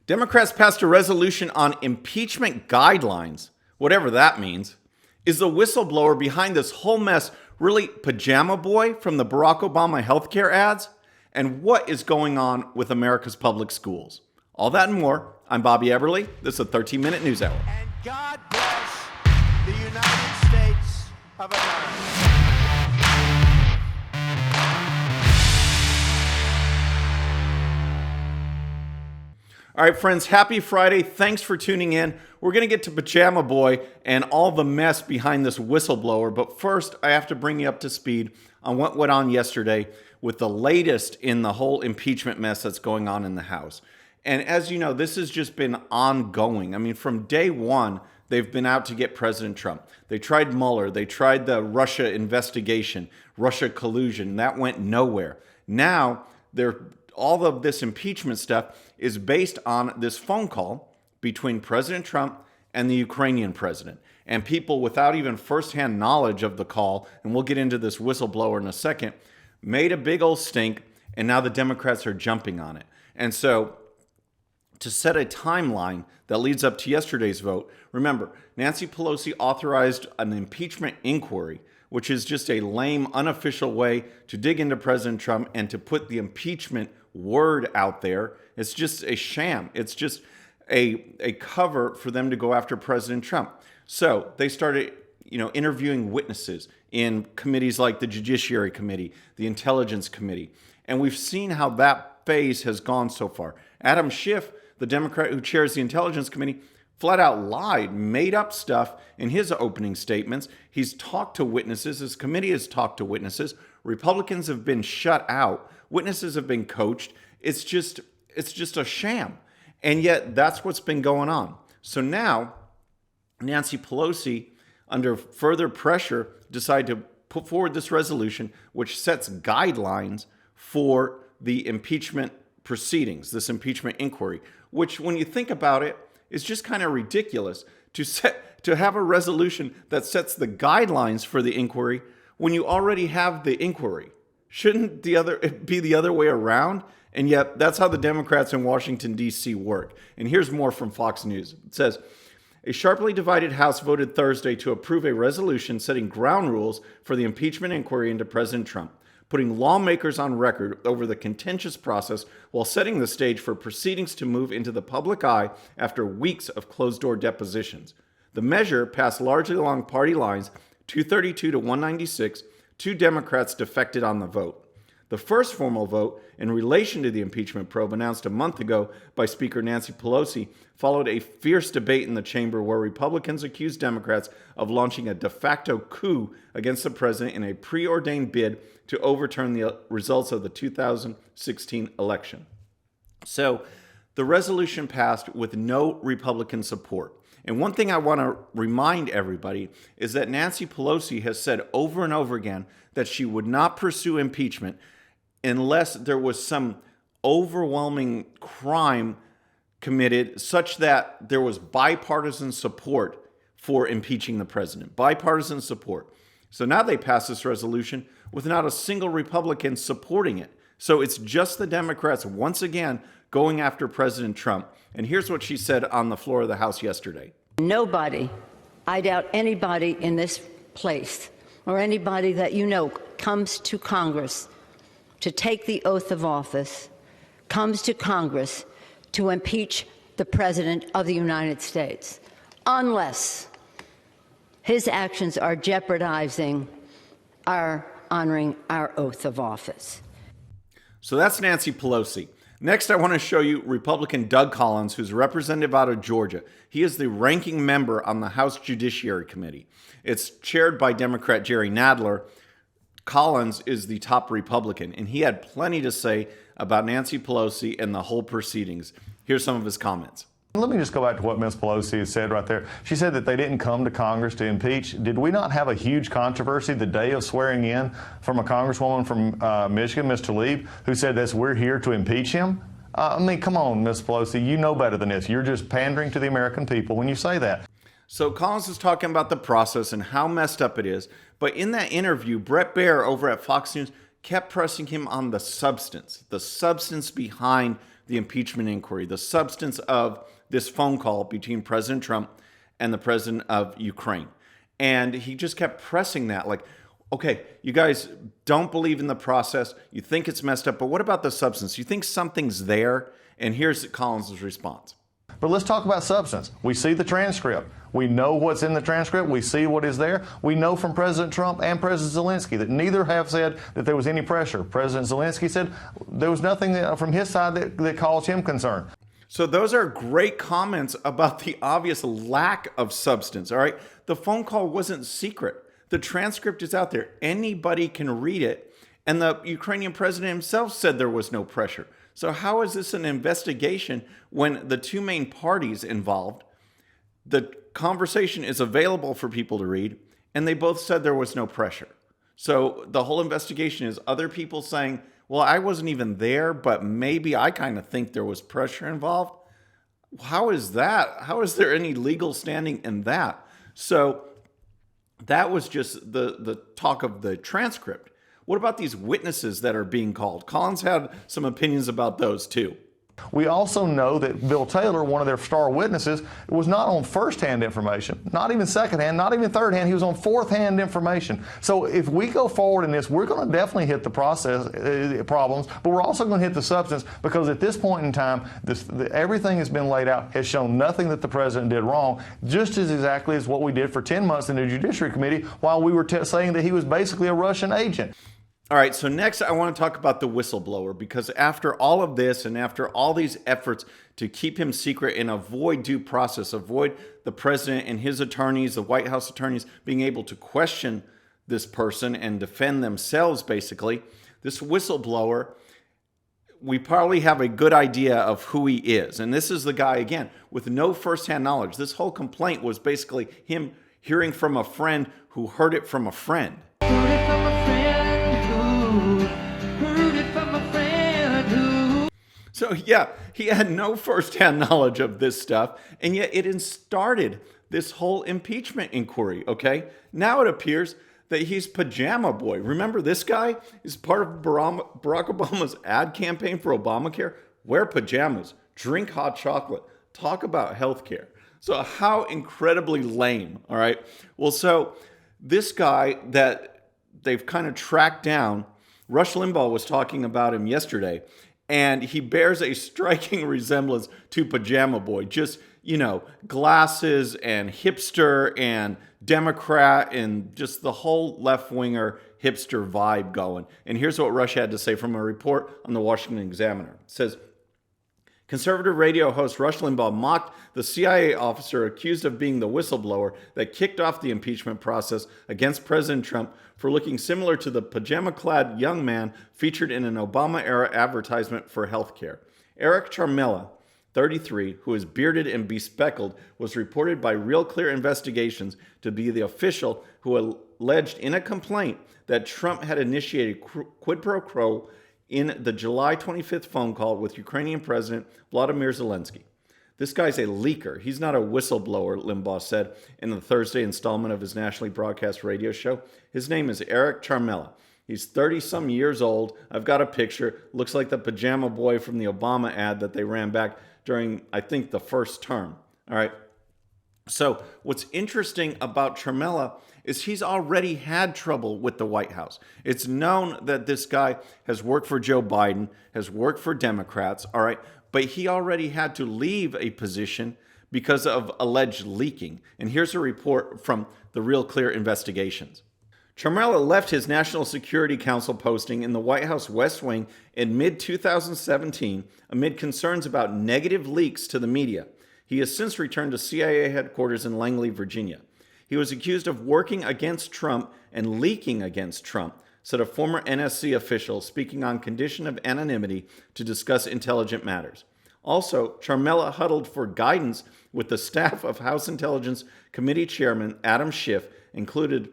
Democrats passed a resolution on impeachment guidelines, whatever that means. Is the whistleblower behind this whole mess really Pajama Boy from the Barack Obama healthcare ads? And what is going on with America's public schools? All that and more. I'm Bobby Eberle. This is a 13-minute news hour. And God bless the United States of America. All right, friends, happy Friday. Thanks for tuning in. We're going to get to Pajama Boy and all the mess behind this whistleblower. But first, I have to bring you up to speed on what went on yesterday with the latest in the whole impeachment mess that's going on in the House. And as you know, this has just been ongoing. I mean, from day one, they've been out to get President Trump. They tried Mueller. They tried the Russia investigation, Russia collusion. That went nowhere. Now, all of this impeachment stuff is based on this phone call between President Trump and the Ukrainian president. And people without even firsthand knowledge of the call, and we'll get into this whistleblower in a second, made a big old stink, and now the Democrats are jumping on it. And so, to set a timeline that leads up to yesterday's vote, remember, Nancy Pelosi authorized an impeachment inquiry, which is just a lame, unofficial way to dig into President Trump and to put the impeachment word out there. It's just a sham. It's just a cover for them to go after President Trump. So they started, interviewing witnesses in committees like the Judiciary Committee, the Intelligence Committee. And we've seen how that phase has gone so far. Adam Schiff, the Democrat who chairs the Intelligence Committee, flat out lied, made up stuff in his opening statements. He's talked to witnesses. His committee has talked to witnesses. Republicans have been shut out. Witnesses have been coached. It's just a sham. And yet that's what's been going on. So now Nancy Pelosi, under further pressure, decided to put forward this resolution which sets guidelines for the impeachment proceedings, this impeachment inquiry, which when you think about it, is just kind of ridiculous to have a resolution that sets the guidelines for the inquiry when you already have the inquiry. Shouldn't it be the other way around? And yet that's how the Democrats in Washington, D.C. work. And here's more from Fox News. It says, a sharply divided House voted Thursday to approve a resolution setting ground rules for the impeachment inquiry into President Trump, putting lawmakers on record over the contentious process while setting the stage for proceedings to move into the public eye after weeks of closed-door depositions. The measure passed largely along party lines, 232 to 196. 2 Democrats defected on the vote. The first formal vote in relation to the impeachment probe announced a month ago by Speaker Nancy Pelosi followed a fierce debate in the chamber where Republicans accused Democrats of launching a de facto coup against the president in a preordained bid to overturn the results of the 2016 election. So the resolution passed with no Republican support. And one thing I want to remind everybody is that Nancy Pelosi has said over and over again that she would not pursue impeachment unless there was some overwhelming crime committed such that there was bipartisan support for impeaching the president. Bipartisan support. So now they passed this resolution with not a single Republican supporting it. So it's just the Democrats once again going after President Trump. And here's what she said on the floor of the House yesterday. Nobody, I doubt anybody in this place or anybody that you know comes to Congress to take the oath of office, comes to Congress to impeach the President of the United States, unless his actions are jeopardizing our honoring our oath of office. So that's Nancy Pelosi. Next, I want to show you Republican Doug Collins, who's a representative out of Georgia. He is the ranking member on the House Judiciary Committee. It's chaired by Democrat Jerry Nadler. Collins is the top Republican, and he had plenty to say about Nancy Pelosi and the whole proceedings. Here's some of his comments. Let me just go back to what Ms. Pelosi has said right there. She said that they didn't come to Congress to impeach. Did we not have a huge controversy the day of swearing in from a congresswoman from Michigan, Ms. Tlaib, who said that we're here to impeach him? Come on, Ms. Pelosi, you know better than this. You're just pandering to the American people when you say that. So Collins is talking about the process and how messed up it is. But in that interview, Brett Baer over at Fox News kept pressing him on the substance behind the impeachment inquiry, the substance of this phone call between President Trump and the president of Ukraine. And he just kept pressing that, like, okay, you guys don't believe in the process. You think it's messed up, but what about the substance? You think something's there? And here's Collins' response. But let's talk about substance. We see the transcript. We know what's in the transcript. We see what is there. We know from President Trump and President Zelensky that neither have said that there was any pressure. President Zelensky said there was nothing from his side that caused him concern. So those are great comments about the obvious lack of substance, all right? The phone call wasn't secret. The transcript is out there. Anybody can read it. And the Ukrainian president himself said there was no pressure. So how is this an investigation when the two main parties involved, the conversation is available for people to read, and they both said there was no pressure? So the whole investigation is other people saying, well, I wasn't even there, but maybe I kind of think there was pressure involved. How is that? How is there any legal standing in that? So that was just the talk of the transcript. What about these witnesses that are being called? Collins had some opinions about those too. We also know that Bill Taylor, one of their star witnesses, was not on first-hand information, not even second-hand, not even third-hand. He was on fourth-hand information. So if we go forward in this, we're going to definitely hit the process problems, but we're also going to hit the substance, because at this point in time, everything has been laid out, has shown nothing that the president did wrong, just as exactly as what we did for 10 months in the Judiciary Committee while we were saying that he was basically a Russian agent. All right, so next I want to talk about the whistleblower, because after all of this and after all these efforts to keep him secret and avoid due process, avoid the president and his attorneys, the White House attorneys, being able to question this person and defend themselves, basically, this whistleblower, we probably have a good idea of who he is. And this is the guy, again, with no firsthand knowledge. This whole complaint was basically him hearing from a friend who heard it from a friend. So yeah, he had no firsthand knowledge of this stuff, and yet it started this whole impeachment inquiry, okay? Now it appears that he's Pajama Boy. Remember this guy is part of Barack Obama's ad campaign for Obamacare? Wear pajamas, drink hot chocolate, talk about healthcare. So how incredibly lame, all right? Well, so this guy that they've kind of tracked down, Rush Limbaugh was talking about him yesterday, and he bears a striking resemblance to Pajama Boy. Just, you know, glasses and hipster and Democrat and just the whole left-winger hipster vibe going. And here's what Rush had to say from a report on the Washington Examiner. It says, conservative radio host Rush Limbaugh mocked the CIA officer accused of being the whistleblower that kicked off the impeachment process against President Trump for looking similar to the pajama-clad young man featured in an Obama-era advertisement for healthcare. Eric Charmella, 33, who is bearded and bespectacled, was reported by Real Clear Investigations to be the official who alleged in a complaint that Trump had initiated quid pro quo in the July 25th phone call with Ukrainian President Vladimir Zelensky. This guy's a leaker. He's not a whistleblower, Limbaugh said in the Thursday installment of his nationally broadcast radio show. His name is Eric Charmella. He's 30-some years old. I've got a picture. Looks like the Pajama Boy from the Obama ad that they ran back during, I think, the first term. All right. So what's interesting about Charmella is he's already had trouble with the White House. It's known that this guy has worked for Joe Biden, has worked for Democrats, all right, but he already had to leave a position because of alleged leaking. And here's a report from the Real Clear Investigations. Charmella left his National Security Council posting in the White House West Wing in mid-2017 amid concerns about negative leaks to the media. He has since returned to CIA headquarters in Langley, Virginia. He was accused of working against Trump and leaking against Trump, said a former NSC official speaking on condition of anonymity to discuss intelligent matters. Also, Charmella huddled for guidance with the staff of House Intelligence Committee Chairman Adam Schiff, including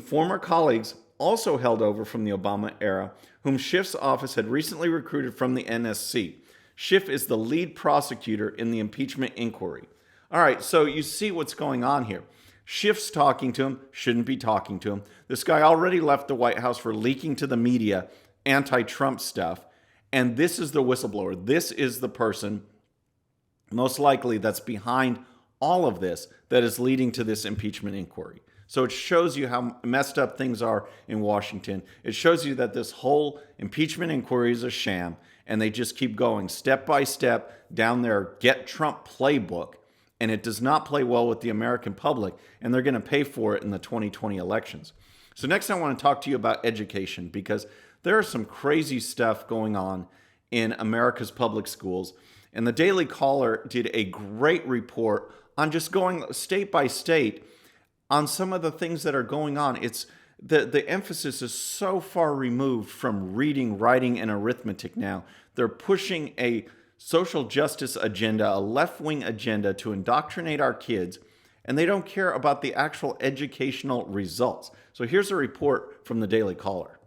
former colleagues also held over from the Obama era, whom Schiff's office had recently recruited from the NSC. Schiff is the lead prosecutor in the impeachment inquiry. All right, so you see what's going on here. Schiff's talking to him, shouldn't be talking to him. This guy already left the White House for leaking to the media anti-Trump stuff. And this is the whistleblower. This is the person, most likely, that's behind all of this that is leading to this impeachment inquiry. So it shows you how messed up things are in Washington. It shows you that this whole impeachment inquiry is a sham, and they just keep going step by step down their Get Trump playbook, and it does not play well with the American public, and they're going to pay for it in the 2020 elections. So next I want to talk to you about education, because there is some crazy stuff going on in America's public schools, and the Daily Caller did a great report on just going state by state on some of the things that are going on. It's the emphasis is so far removed from reading, writing, and arithmetic now. They're pushing a social justice agenda, a left-wing agenda to indoctrinate our kids, and they don't care about the actual educational results. So here's a report from the Daily Caller.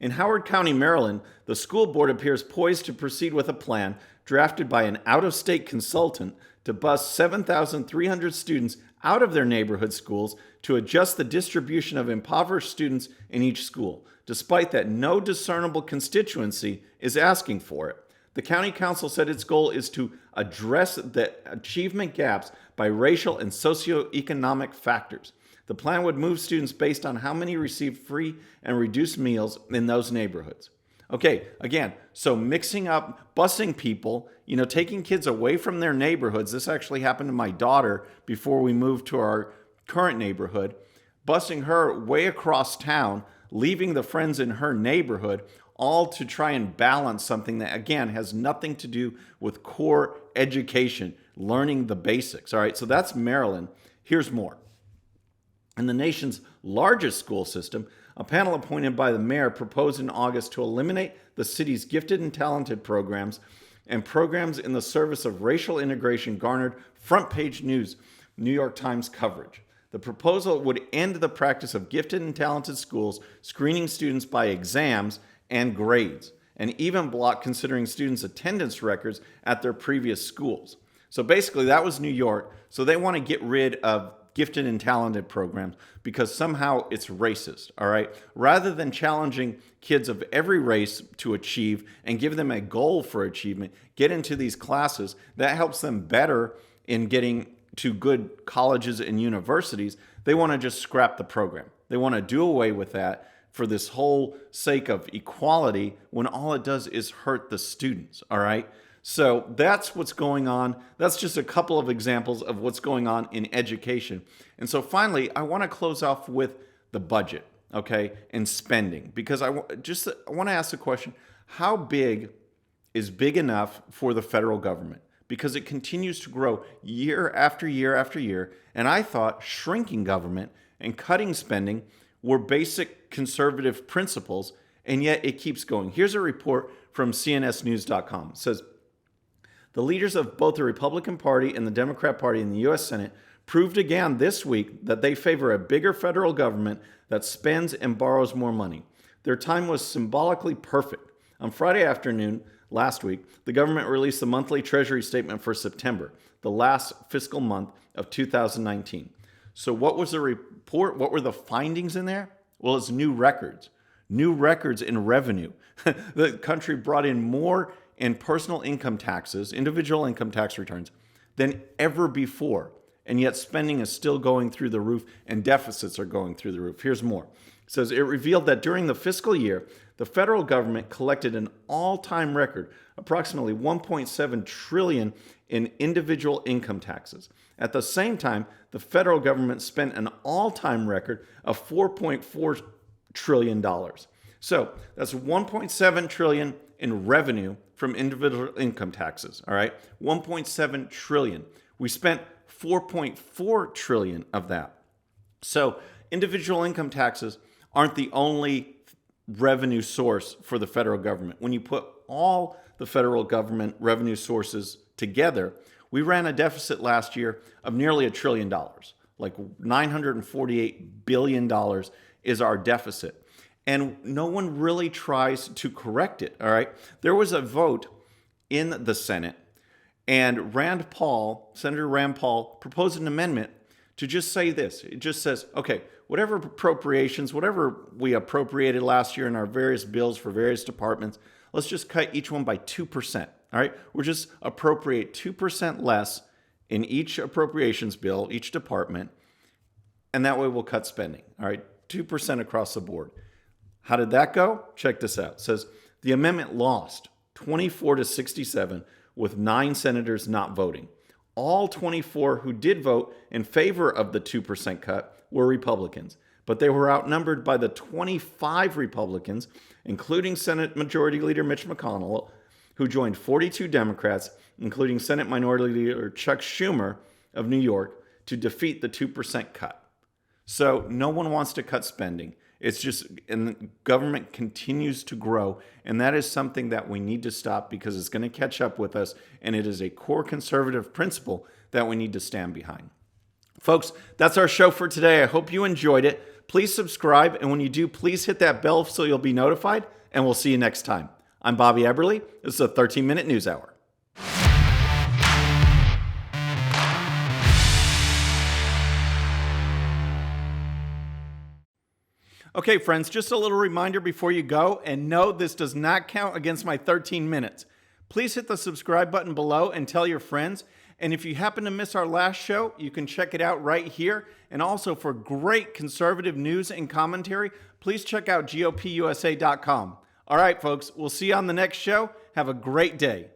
In Howard County, Maryland, the school board appears poised to proceed with a plan drafted by an out-of-state consultant to bus 7,300 students out of their neighborhood schools to adjust the distribution of impoverished students in each school, despite that no discernible constituency is asking for it. The county council said its goal is to address the achievement gaps by racial and socioeconomic factors. The plan would move students based on how many receive free and reduced meals in those neighborhoods. Okay, again, so mixing up, busing people, taking kids away from their neighborhoods. This actually happened to my daughter before we moved to our current neighborhood, busing her way across town, leaving the friends in her neighborhood, all to try and balance something that, again, has nothing to do with core education, learning the basics. All right, so that's Maryland. Here's more. In the nation's largest school system, a panel appointed by the mayor proposed in August to eliminate the city's gifted and talented programs, and programs in the service of racial integration garnered front-page news, New York Times coverage. The proposal would end the practice of gifted and talented schools screening students by exams and grades, and even block considering students' attendance records at their previous schools. So basically, that was New York. So they want to get rid of gifted and talented programs because somehow it's racist, all right? Rather than challenging kids of every race to achieve and give them a goal for achievement, get into these classes, that helps them better in getting to good colleges and universities. They want to just scrap the program. They want to do away with that for this whole sake of equality when all it does is hurt the students, all right? So that's what's going on. That's just a couple of examples of what's going on in education. And so finally, I want to close off with the budget, okay, and spending, because I want to ask the question, how big is big enough for the federal government? Because it continues to grow year after year after year. And I thought shrinking government and cutting spending were basic conservative principles, and yet it keeps going. Here's a report from cnsnews.com. It says, the leaders of both the Republican Party and the Democrat Party in the U.S. Senate proved again this week that they favor a bigger federal government that spends and borrows more money. Their time was symbolically perfect. On Friday afternoon last week, the government released the monthly Treasury statement for September, the last fiscal month of 2019. So what was the report? What were the findings in there? Well, it's new records in revenue. The country brought in more in personal income taxes, individual income tax returns, than ever before. And yet spending is still going through the roof and deficits are going through the roof. Here's more. It says it revealed that during the fiscal year, the federal government collected an all-time record, approximately $1.7 trillion in individual income taxes. At the same time, the federal government spent an all-time record of $4.4 trillion. So that's $1.7 trillion in revenue from individual income taxes, all right? $1.7 trillion. We spent $4.4 trillion of that. So individual income taxes aren't the only revenue source for the federal government. When you put all the federal government revenue sources together, we ran a deficit last year of nearly $1 trillion. Like $948 billion is our deficit. And no one really tries to correct it, all right? There was a vote in the Senate, and Senator Rand Paul, proposed an amendment to just say this. It just says, okay, whatever appropriations, whatever we appropriated last year in our various bills for various departments, let's just cut each one by 2%. All right, we'll just appropriate 2% less in each appropriations bill, each department, and that way we'll cut spending. All right, 2% across the board. How did that go? Check this out. It says the amendment lost 24 to 67 with 9 senators not voting. All 24 who did vote in favor of the 2% cut were Republicans, but they were outnumbered by the 25 Republicans, including Senate Majority Leader Mitch McConnell, who joined 42 Democrats, including Senate Minority Leader Chuck Schumer of New York, to defeat the 2% cut. So no one wants to cut spending. It's just, and the government continues to grow, and that is something that we need to stop because it's going to catch up with us, and it is a core conservative principle that we need to stand behind. Folks, that's our show for today. I hope you enjoyed it. Please subscribe, and when you do, please hit that bell so you'll be notified, and we'll see you next time. I'm Bobby Eberly. This is a 13-minute news hour. Okay, friends, just a little reminder before you go, and no, this does not count against my 13 minutes. Please hit the subscribe button below and tell your friends. And if you happen to miss our last show, you can check it out right here. And also for great conservative news and commentary, please check out GOPUSA.com. All right, folks, we'll see you on the next show. Have a great day.